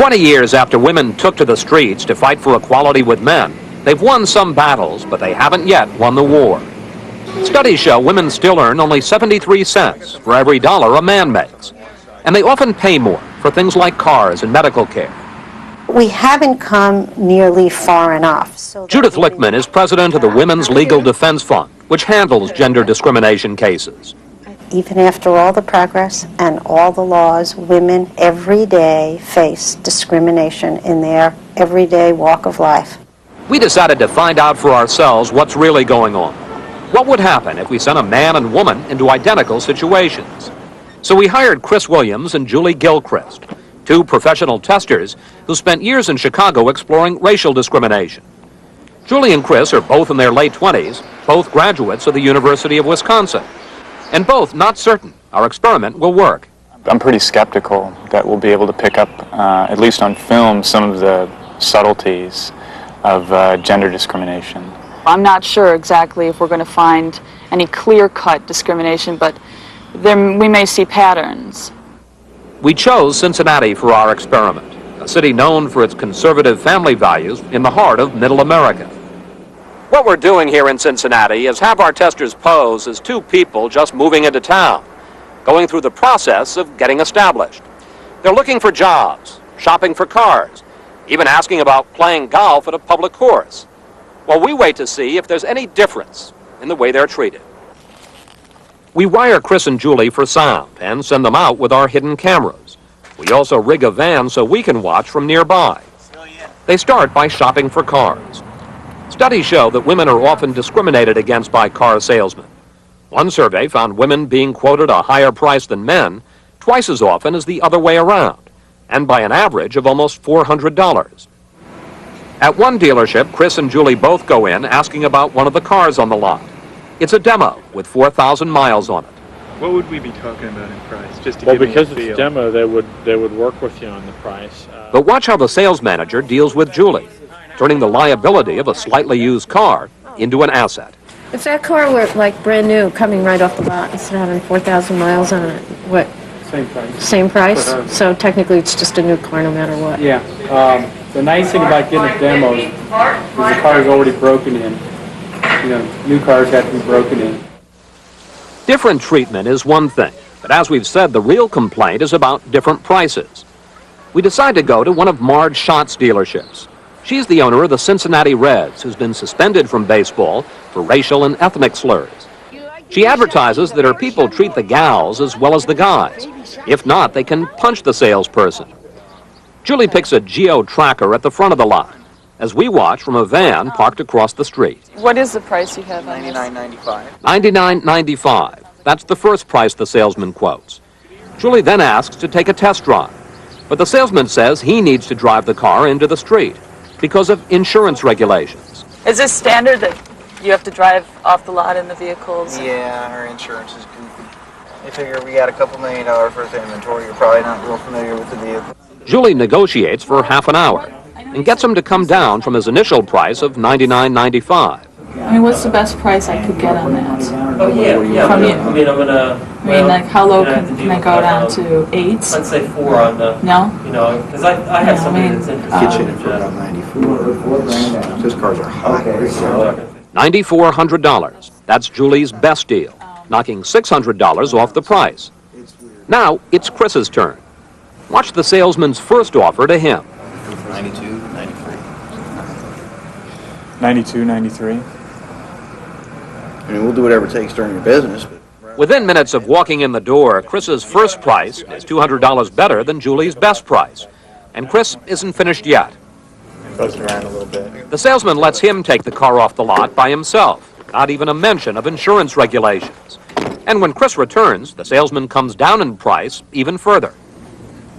20 years after women took to the streets to fight for equality with men, they've won some battles, but they haven't yet won the war. Studies show women still earn only 73 cents for every dollar a man makes, and they often pay more for things like cars and medical care. We haven't come nearly far enough. Judith Lichtman is president of the Women's Legal Defense Fund, which handles gender discrimination cases. Even after all the progress and all the laws, women every day face discrimination in their everyday walk of life. We decided to find out for ourselves what's really going on. What would happen if we sent a man and woman into identical situations? So we hired Chris Williams and Julie Gilchrist, two professional testers who spent years in Chicago exploring racial discrimination. Julie and Chris are both in their late 20s, both graduates of the University of Wisconsin, and both not certain our experiment will work. I'm pretty skeptical that we'll be able to pick up, at least on film, some of the subtleties of gender discrimination. I'm not sure exactly if we're going to find any clear-cut discrimination, but we may see patterns. We chose Cincinnati for our experiment, a city known for its conservative family values in the heart of Middle America. What we're doing here in Cincinnati is have our testers pose as two people just moving into town, going through the process of getting established. They're looking for jobs, shopping for cars, even asking about playing golf at a public course. Well, we wait to see if there's any difference in the way they're treated. We wire Chris and Julie for sound and send them out with our hidden cameras. We also rig a van so we can watch from nearby. They start by shopping for cars. Studies show that women are often discriminated against by car salesmen. One survey found women being quoted a higher price than men twice as often as the other way around, and by an average of almost $400. At one dealership, Chris and Julie both go in asking about one of the cars on the lot. It's a demo with 4,000 miles on it. What would we be talking about in price? Just to well, give because me a feel. it's demo, they would work with you on the price. But watch how the sales manager deals with Julie, turning the liability of a slightly used car into an asset. If that car were like brand new, coming right off the lot, instead of having 4,000 miles on it, what? Same price. Same price? So technically it's just a new car no matter what. Yeah. The nice thing about getting a demo is the car is already broken in. You know, new cars have to be broken in. Different treatment is one thing, but as we've said, the real complaint is about different prices. We decide to go to one of Marge Schott's dealerships. She's the owner of the Cincinnati Reds, who's been suspended from baseball for racial and ethnic slurs. She advertises that her people treat the gals as well as the guys. If not, they can punch the salesperson. Julie picks a geo-tracker at the front of the lot as we watch from a van parked across the street. What is the price you have on this? $99.95. $99.95. That's the first price the salesman quotes. Julie then asks to take a test drive, but the salesman says he needs to drive the car into the street because of insurance regulations. Is this standard that you have to drive off the lot in the vehicles? Yeah, our insurance is goofy. They figure we got a couple $1 million worth of inventory. You're probably not real familiar with the vehicle. Julie negotiates for half an hour and gets him to come down from his initial price of $99.95. I mean, what's the best price I could get on that? Oh, yeah. From you? I mean, I'm gonna... I mean, like, how low can I go down to? 8s? I'd say 4 on the... No? You know, because I have somebody that's interested in Get on 94. Those cars are hot. $9,400. That's Julie's best deal, knocking $600 off the price. Now it's Chris's turn. Watch the salesman's first offer to him. 92, 93. 92, 93. I mean, we'll do whatever it takes during your business. But Within minutes of walking in the door, Chris's first price is $200 better than Julie's best price. And Chris isn't finished yet. Buzzed around a little bit. The salesman lets him take the car off the lot by himself, not even a mention of insurance regulations. And when Chris returns, the salesman comes down in price even further.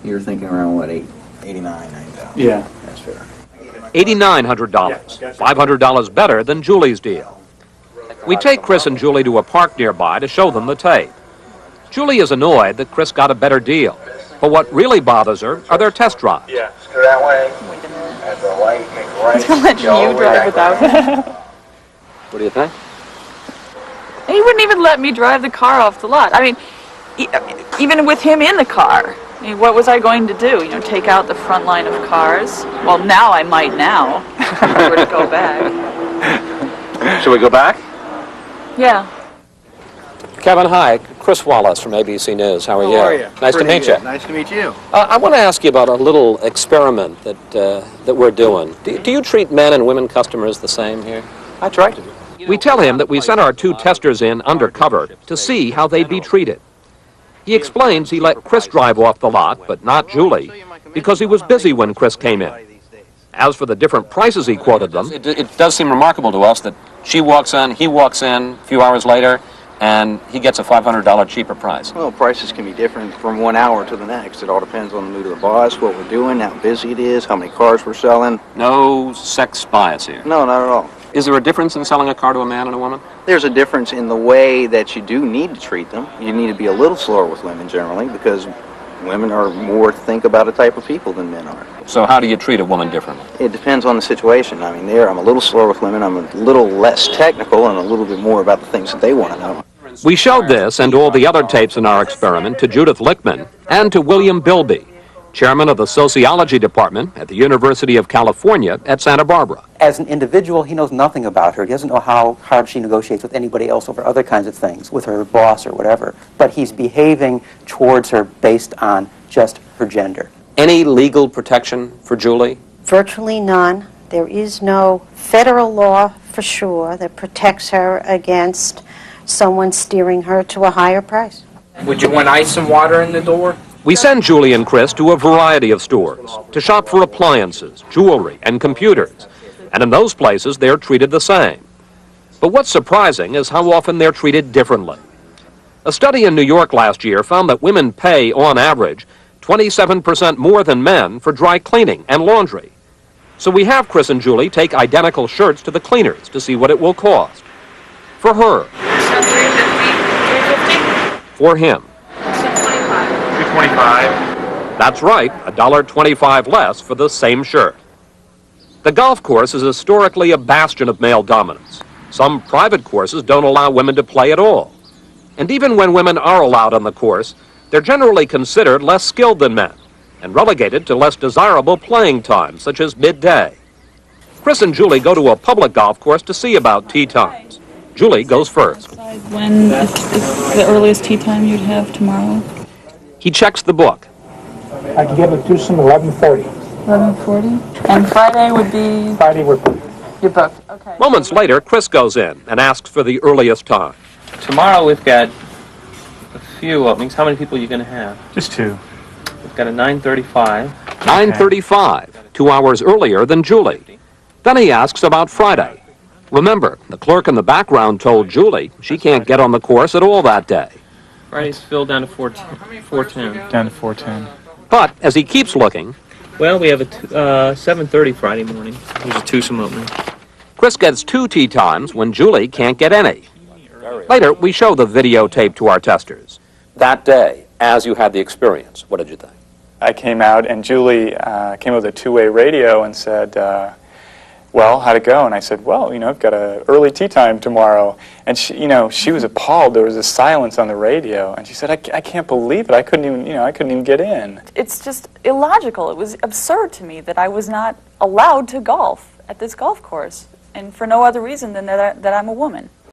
you're thinking around what, 89, 90,000? Yeah. That's fair. $8,900, $500 better than Julie's deal. We take Chris and Julie to a park nearby to show them the tape. Julie is annoyed that Chris got a better deal, but what really bothers her are their test drives. Yeah, go that way. Wait a minute. At the light, make a right. He's letting you drive without him. What do you think? He wouldn't even let me drive the car off the lot. I mean, even with him in the car, I mean, what was I going to do? You know, take out the front line of cars? Well, now I might now, if I were to go back. Shall we go back? Yeah. Kevin, hi. Chris Wallace from ABC News. How are you? How are you? Nice to Pretty meet good. you. Nice to meet you. I want to ask you about a little experiment that we're doing. Do you treat men and women customers the same here? I try to. We tell him that we sent our 2 testers in undercover to see how they'd be treated. He explains he let Chris drive off the lot, but not Julie, because he was busy when Chris came in. As for the different prices he quoted them, it does seem remarkable to us that she walks in, he walks in a few hours later, and he gets a $500 cheaper price. Well, prices can be different from 1 hour to the next. It all depends on the mood of the boss, what we're doing, how busy it is, how many cars we're selling. No sex bias here. No, not at all. Is there a difference in selling a car to a man and a woman? There's a difference in the way that you do need to treat them. You need to be a little slower with women generally because women are more think about a type of people than men are. So how do you treat a woman differently? It depends on the situation. I mean, I'm a little slower with women. I'm a little less technical and a little bit more about the things that they want to know. We showed this and all the other tapes in our experiment to Judith Lichtman and to William Bilby, chairman of the sociology department at the University of California at Santa Barbara. As an individual, he knows nothing about her. He doesn't know how hard she negotiates with anybody else over other kinds of things, with her boss or whatever. But he's behaving towards her based on just her gender. Any legal protection for Julie? Virtually none. There is no federal law for sure that protects her against someone steering her to a higher price. Would you want ice and water in the door? We send Julie and Chris to a variety of stores to shop for appliances, jewelry, and computers. And in those places, they're treated the same. But what's surprising is how often they're treated differently. A study in New York last year found that women pay, on average, 27% more than men for dry cleaning and laundry. So we have Chris and Julie take identical shirts to the cleaners to see what it will cost. For her. So $350? For him. $225. That's right, $1.25 less for the same shirt. The golf course is historically a bastion of male dominance. Some private courses don't allow women to play at all. And even when women are allowed on the course, they're generally considered less skilled than men and relegated to less desirable playing times, such as midday. Chris and Julie go to a public golf course to see about tee times. Julie goes first. When is the earliest tea time you'd have tomorrow? He checks the book. I can get it to some 11:40. 11:40? And Friday would be? Friday we're booked. You're booked, okay. Moments later, Chris goes in and asks for the earliest time. Tomorrow we've got a few openings. How many people are you going to have? Just 2. We've got a 9:35. 9:35, 2 hours earlier than Julie. Then he asks about Friday. Remember, the clerk in the background told Julie she can't get on the course at all that day. Friday's filled down to 410. Down to 410. But as he keeps looking, Well, we have a 7:30 Friday morning. There's a twosome opening. Chris gets 2 tea times when Julie can't get any. Later, we show the videotape to our testers. That day, as you had the experience, what did you think? I came out and Julie came with a 2-way radio and said, well, how'd it go? And I said, well, I've got an early tea time tomorrow. And she was appalled. There was a silence on the radio. And she said, I can't believe it. I couldn't even get in. It's just illogical. It was absurd to me that I was not allowed to golf at this golf course, and for no other reason than that I'm a woman.